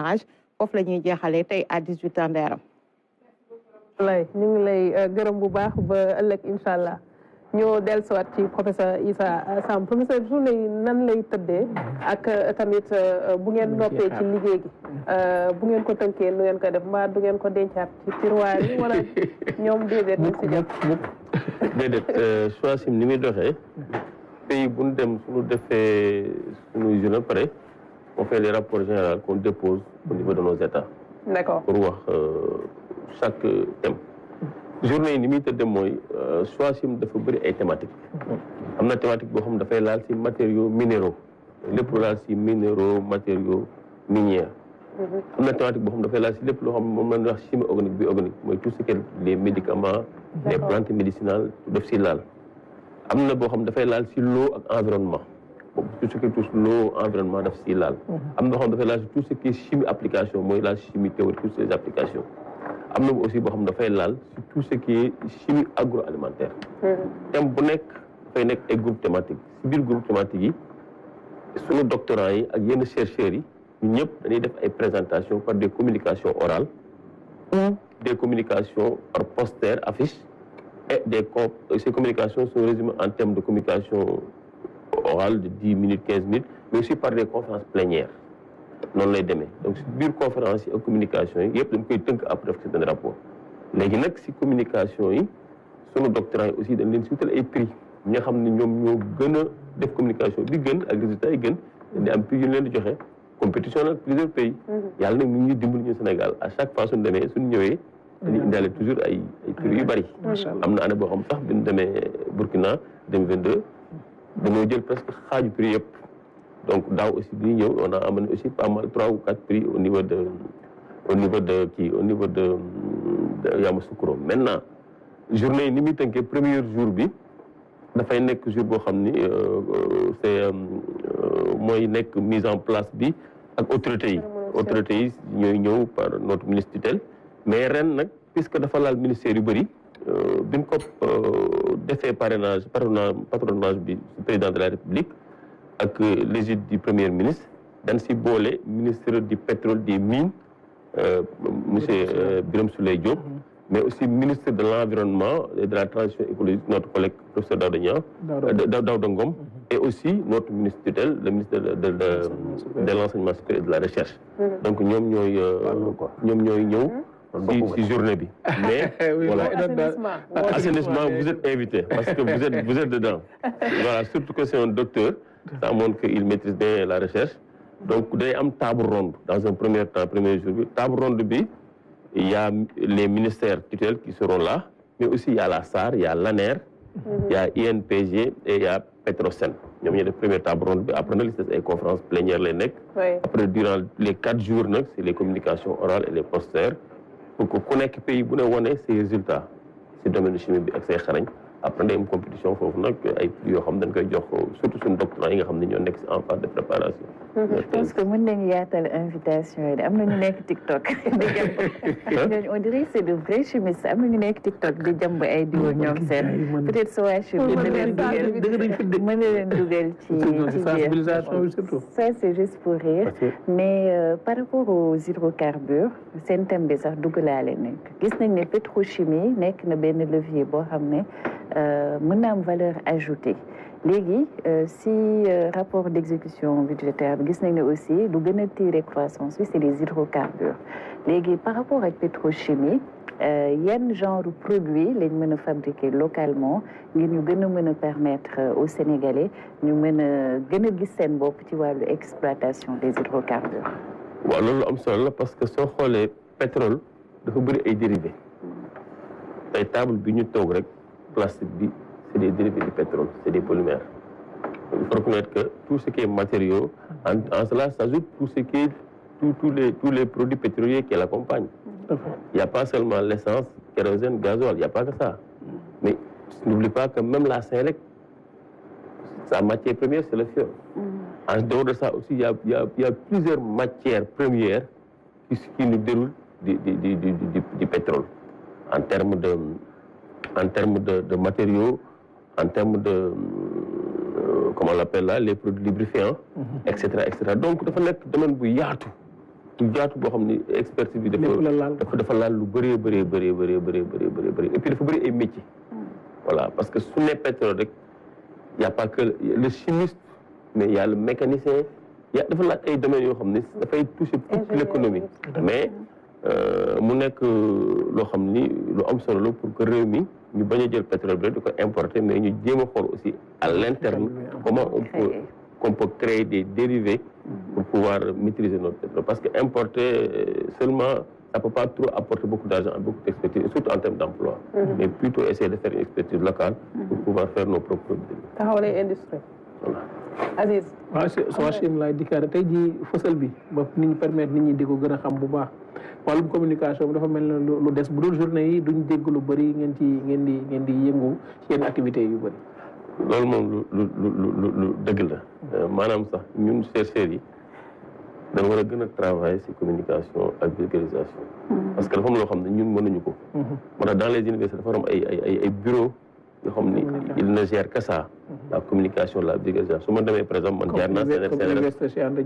démarrage foofu la ñuy jeexalee tey à 18h Ndeeram. lay ñu ngi lay gërëm bu baax ba ëllëg incha allah ñoo dellusiwaat ci professeur Issa Samb professeur journée yi nan lay tëddee ak tamit bu ngeen noppee ci liggéey gi bu ngeen ko tënkee nu ngeen ko def mbaa du ngeen ko dencaat ci tiroir yi wala ñoom déedéet ñu si jàpp déedéet choix ni muy doxee pays bu ñu dem suñu defee suñu journée pare on fait les rapports généraux qu'on dépose au niveau de nos États. D'accord. Pour wax chaque thème. journée yi ni muy tëddee mooy choix dafa bëri ay thématiques. am na thématique boo xam ne dafay laal si matériaux minéraux lépp lu laal si minéraux matériaux miniers. am na thématique boo xam dafay laal si lépp loo xam ne moom la ñuy wax chimie organique bi organique mooy tout ce qui est les médicaments. les plantes médicinales def si laal. am na boo xam dafay laal si l'eau ak environnement. tout ce qui touche l'eau environnement daf si laal. am na boo xam dafay laal si tout ce qui est chimie application mooy la chimie théorique toutes ces applications. am na aussi boo xam dafay laal si tout ce qui est chimie agroalimentaire. thème bu nekk dafay nekk ay groupe thématique si biir groupe thématique yi sunu doctorants yi ak yenn chercheurs yi ñu ñëpp dañuy def ay présentations par des communications orales. des communications par poster affiche et ces communications sont résumées en termes de communication orale de 10 minutes 15 minutes mais aussi par des conférences plénières noonu lay demee donc si biir conférence yi ak communication yi yëpp dañ koy tënk après def seen rapport léegi nag si communication yi sunu doctorants yi aussi dañ leen si wutal ay prix ñi nga xam ne ñoom ñoo gën a def communication bi gën ak résultats yi gën di am prix yu leen di joxe compétition nag plusieurs pays yàlla nag mu ngi dimbali ñu Sénégal à chaque fois suñu demee suñu ñëwee dañuy indaale toujours ay prix yu bëri am na année boo xam sax bi ñu demee Burkina 2022 dañoo jël presque xaaju prix yëpp donc daaw aussi bi ñu ñëw on a amené aussi pas mal 3 ou 4 prix au niveau de Yamoussoukro maintenant journée yi ni muy tënkee premier jour bi dafay nekk jour boo xam ni c'est mooy nekk mise en place bi ak autorités yi ñooy ñëw par notre ministre tutelle mais ren nag puisque dafa laal ministère yu bëri bi ñu ko defee patronage bi président de la République ak l'égide du premier ministre dañ si boole ministre du pétrole des mines monsieur Birame Souleye Diop mais aussi ministre de l'environnement et de la transition écologique notre collègue professeur Daouda Ngom et aussi notre ministre tutelle le ministre de l'enseignement supérieur et de la recherche donc ñoom ñooy ñëw si journée bi mais voilà assainissement vous êtes invité parce que vous êtes dedans voilà surtout que c'est un docteur ça montre qu'il maîtrise bien la recherche donc day am table ronde dans un premier jour bi table ronde bi il y a les ministères tutelles qui seront là mais aussi il y a la SAR il y a l'ANER il y a INPG et il y a Petrosen ñoom ñooy def première table ronde bi après nag li des ay conférences plénières lay nekk après durant les 4 jours nag c'est les communications orales et les posters pour que ku nekk pays bu ne wone ses résultats si domaine de chimie bi ak say xarañ après day am compétition foofu nag ay prix yoo xam dañ koy jox surtout suñu doctorants yi nga xam ne ñoo nekk si en phase de préparation. je pense que mën nañu yaatal invitation yi am na ñu nekk TikTok di jàmb on dirait que c'est de vrais chimistes am na ñu nekk TikTok di jàmb ay diwo ñoom seen peut-être soo wàccu bi mën na leen dugal ci sensibilisation surtout ça c'est juste pour rire mais par rapport aux hydrocarbures seen thème bi sax dugalaale nekk gis nañ ne pétrochimie nekk na benn levier boo xam ne mën na am valeur ajoutée léegi si rapport d'exécution budgétaire bi gis nañ ne aussi lu gën a tirer croissance bi c'est les hydrocarbures léegi par rapport ak pétrochimie yan genre produit lañ mën a fabriquer localement ngir ñu gën a mën a permettre aux Sénégalais ñu mën a gën a gis seen bopp ci wàllu exploitation des hydrocarbures. waaw loolu am solo la parce que soo xoolee pétrole dafa bëri ay dérivés tey table bi ñu toog rek plastique bi c'est des dérivés du pétrole c'est des polymères il faut reconnaître que tout ce qui est matériaux en cela s'ajoute tout ce qui est tous les produits pétroliers qui l'accompagnent. Il n'y a pas seulement l'essence, kérosène, gasoil, il n'y a pas que ça. Mais n'oublie pas que même la Sénélec, sa matière première, c'est le fioul. En dehors de ça aussi, il y a plusieurs matières premières qui nous déroulent du pétrole. En termes de matériaux, en termes de comment on l'appelle là, les produits lubrifiants, etc., etc. Donc, dafa nekk domaine bu yaatu jaatu boo xam ni expertise bi dafa laal lu bëree et puis dafa bëri ay métiers. Voilà, parce que su ne pétrole rek y a pas que le chimiste mais il y a le mécanicien dafa laaj ay domaines yoo xam ne dafay toucher toute l'économie mais mu nekk loo xam ni lu am solo la pour que réew mi ñu bañ a jël pétrole bi rek di ko importer mais ñu jéem a xool aussi à l'interne comment on peut créer des dérivés pour pouvoir maîtriser notre pétrole parce que importer seulement ça peut pas trop apporter beaucoup d'argent, beaucoup d'expertise, surtout en termes d'emploi. Mais plutôt essayer de faire une expertise locale pour pouvoir faire nos propres produits. taxawalee industrie. Voilà. Aziz. waaw soo Chine laay dikkaat tey jii fësal bi ba nit ñi permettre nit ñi di ko gën a xam bu baax wàllum communication bi dafa mel ne lu des bu dul journée yi duñ dégg lu bëri ngeen di yëngu ci yenn activités yu bëri. loolu moom lu dëgg la maanaam sax ñun chercheurs yi dañu war a gën a travailler ci communication ak vulgarisation parce que dafa am loo xam ne ñun mënuñu ko moo tax dans les universités dafa am ay bureau yoo xam ni il ne gère que ça la communication la vulgarisation su ma demee par exemple man jaar naa CNRS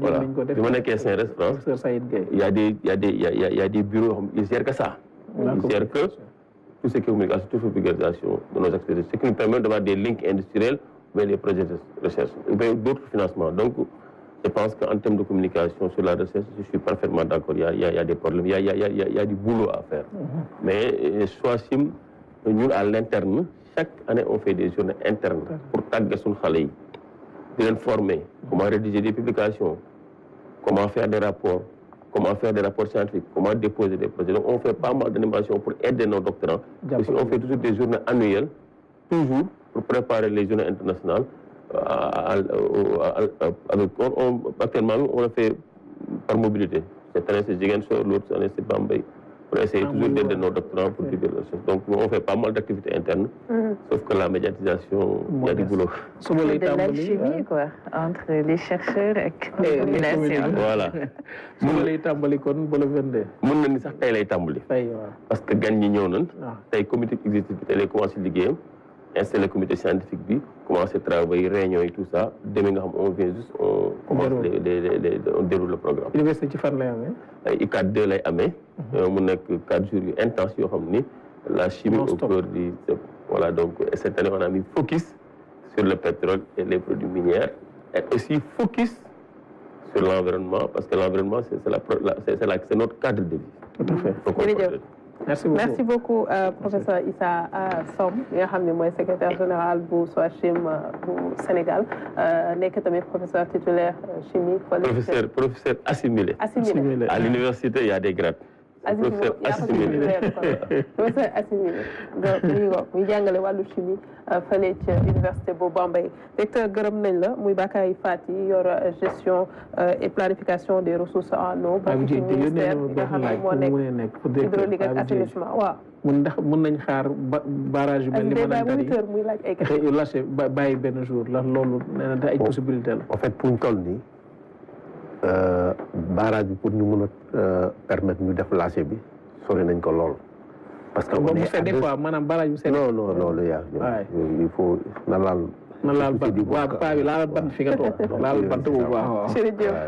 voilà bi ma nekkee CNRS France y a des bureaux yoo xam ne il gère que ça il gère que tout ce qui est communication tout ce qui est vulgarisation de nos activités ce qui nous permet d'avoir des links industriels vers les projets de recherche vers d'autres financements donc je pense qu'en termes de communication sur la recherche, je suis parfaitement d'accord. Il y a des problèmes, il y a du boulot à faire. Mais Soasim, nous, à l'interne, chaque année, on fait des journées internes pour taguer son khalei, de les former, comment rédiger des publications, comment faire des rapports scientifiques, comment déposer des projets. Donc, on fait pas mal d'animations pour aider nos doctorants. Aussi, on fait toujours des journées annuelles, toujours, pour préparer les journées internationales. Actuellement, on le fait par mobilité. Cette année, c'est Ziguinchor, l'autre année, c'est Bambey. Pour essayer toujours d'aider nos doctorants pour divulguer la chose. Donc, on fait pas mal d'activités internes, sauf que la médiatisation, il y a du boulot. C'est de l'alchimie, quoi, entre les chercheurs et la population. Voilà. suba lay tàmbali kon ba le 22. mën na ni sax tey lay tàmbali. Parce que gan ñi ñëw nañ. tey comité exécutif bi tey lay commencé liggéeyam. Installer le comité scientifique bi commencer travailler réunion et tout ça demain nga xam on vient juste on commence on déroule le programme. Université ci fan lay amee. ICAT 2 lay amee. mu nekk 4 jours yu intenses yoo xam ni la chimie au cœur du voilà donc cette année on a mis focus sur le pétrole et les produits miniers et aussi focus sur l'environnement parce que l'environnement c'est notre cadre de vie. Tout à fait. Merci beaucoup professeur Issa Samb nga xam ne mooy secrétaire général bu SOACHIM bu Sénégal nekk tamit professeur titulaire chimie. professeur assimilé. À l'université il y a des grades. professeur assimilé professeur assimilé donc muy jàngale wàllu chimie fële ci université bu Bambey directeur gërëm nañ la muy Bakary Fati yor gestion et planification des ressources en eau bokk ci ministère bi nga xam ne moo nekk hydraulique ak assainissement waaw mun nañ xaar barrage yu mel ni moniteur muy laaj ay question lâché bàyyi benn jour la loolu nee na ay possibilité la en fait pour ñu toll nii barrage bi pour ñu mën a permettre ñu def lâcher bi sori nañ ko lool. parce que bu seddee quoi maanaam barrage bu seddee. non loolu yaa il faut na laal bant waaw paa bi laal bant fi nga toog laal bant bu baax.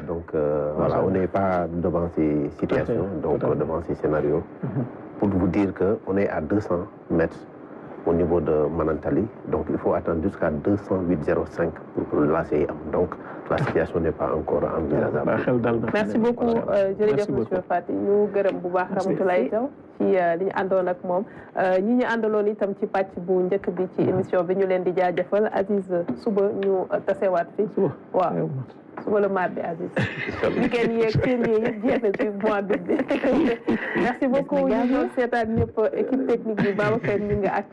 donc voilà on n'est pas devant ces situations donc devant ces scénarios. pour vous dire que on est à 200 mètres au niveau de Manantali donc il faut attendre jusqu'à 208,05 pour lâcher am donc la situation n'est pas encore envisageable. Merci beaucoup jërëjëf monsieur Fati ñu gërëm bu baax Ramatoulaye Diaw ci li ñu àndoon ak moom ñi ñu àndaloon itam ci pàcc bu njëkk bi ci émission bi ñu leen di jaajëfal Aziz suba ñu tasewaat fi waaw suba le mardi Aziz week-end yeeg férié yëpp jeex na ci mois d'août bi merci beaucoup ñu seetaan ñëpp équipe technique bi Babacar ñu nga ak